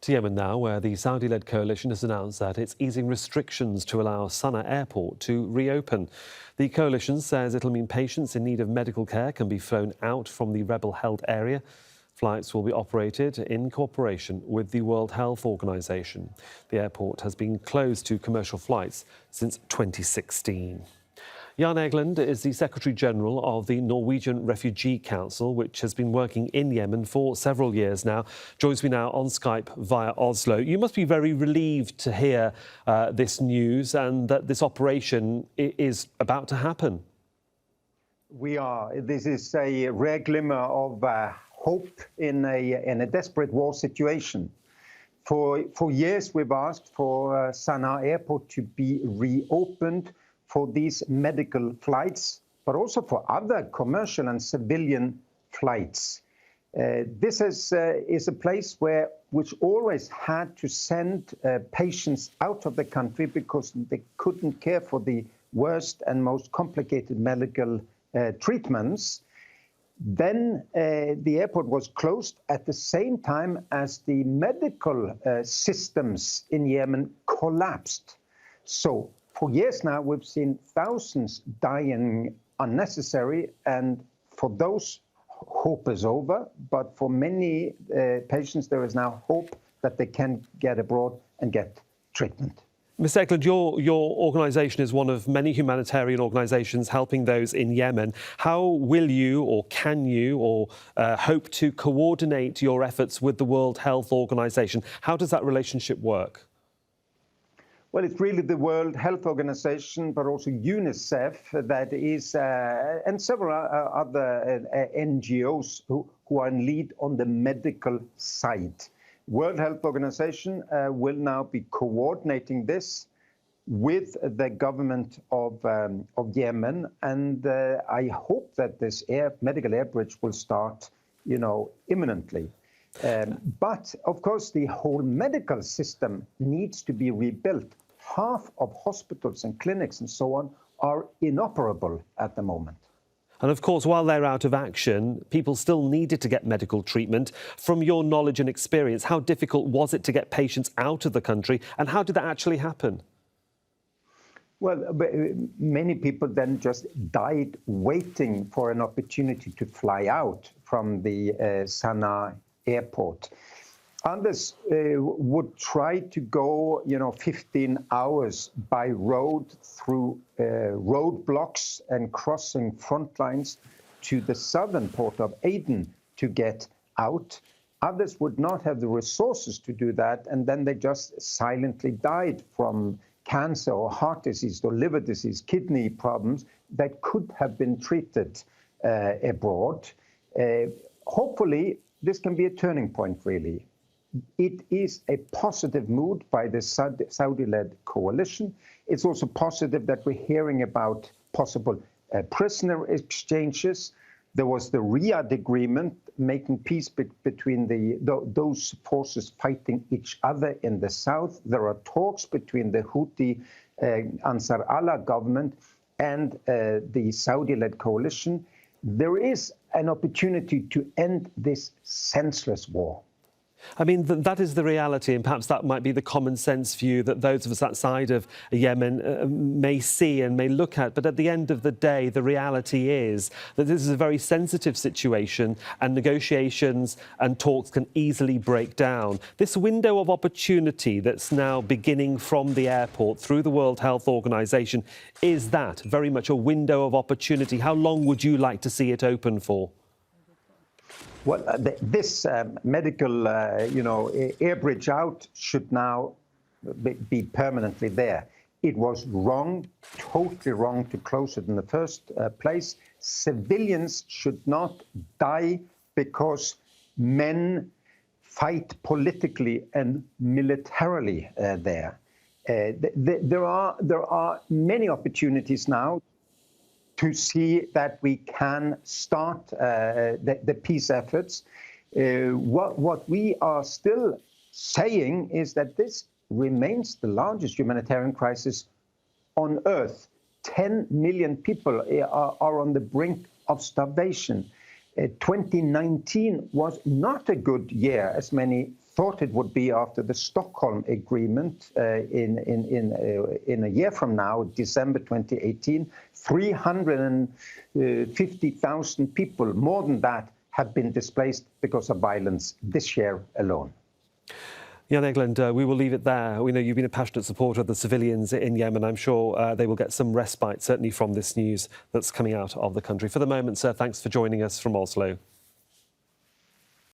To Yemen now, where the Saudi-led coalition has announced that it's easing restrictions to allow Sanaa airport to reopen. The coalition says it'll mean patients in need of medical care can be flown out from the rebel-held area. Flights will be operated in cooperation with the World Health Organization. The airport has been closed to commercial flights since 2016. Egeland is the Secretary-General of the Norwegian Refugee Council, which has been working in Yemen for several years now. Joins me now on Skype via Oslo. You must be very relieved to hear this news and that this operation is about to happen. We are. This is a rare glimmer of hope in a desperate war situation. For years, we've asked for Sanaa Airport to be reopened for these medical flights, but also for other commercial and civilian flights. This is a place which always had to send patients out of the country because they couldn't care for the worst and most complicated medical treatments. Then the airport was closed at the same time as the medical systems in Yemen collapsed. So for years now, we've seen thousands dying unnecessary, and for those, hope is over. But for many patients, there is now hope that they can get abroad and get treatment. Ms. Egeland, your organisation is one of many humanitarian organisations helping those in Yemen. How will you, or can you, or hope to coordinate your efforts with the World Health Organization? How does that relationship work? Well, it's really the World Health Organization, but also UNICEF that is, and several other NGOs who are in lead on the medical side. World Health Organization will now be coordinating this with the government of Yemen, and I hope that this medical air bridge will start, imminently. But of course, the whole medical system needs to be rebuilt. Half of hospitals and clinics and so on are inoperable at the moment. And of course, while they're out of action, people still needed to get medical treatment. From your knowledge and experience, how difficult was it to get patients out of the country, and how did that actually happen? Well, many people then just died waiting for an opportunity to fly out from the Sanaa airport. Others would try to go, 15 hours by road through roadblocks and crossing front lines to the southern port of Aden to get out. Others would not have the resources to do that, and then they just silently died from cancer or heart disease or liver disease, kidney problems that could have been treated abroad. Hopefully, this can be a turning point, really. It is a positive mood by the Saudi-led coalition. It's also positive that we're hearing about possible prisoner exchanges. There was the Riyadh agreement making peace between those forces fighting each other in the south. There are talks between the Houthi Ansar Allah government and the Saudi-led coalition. There is an opportunity to end this senseless war. I mean, that is the reality, and perhaps that might be the common sense view that those of us outside of Yemen may see and may look at. But at the end of the day, the reality is that this is a very sensitive situation, and negotiations and talks can easily break down. This window of opportunity that's now beginning from the airport through the World Health Organization, is that very much a window of opportunity? How long would you like to see it open for? Well, this medical, air bridge out should now be permanently there. It was wrong, totally wrong to close it in the first place. Civilians should not die because men fight politically and militarily there. There are many opportunities now to see that we can start the peace efforts. What we are still saying is that this remains the largest humanitarian crisis on earth. 10 million people are on the brink of starvation. 2019 was not a good year, as many thought it would be after the Stockholm Agreement in a year from now, December 2018. 350,000 people, more than that, have been displaced because of violence this year alone. Jan Egeland, we will leave it there. We know you've been a passionate supporter of the civilians in Yemen. I'm sure they will get some respite, certainly from this news that's coming out of the country. For the moment, sir, thanks for joining us from Oslo.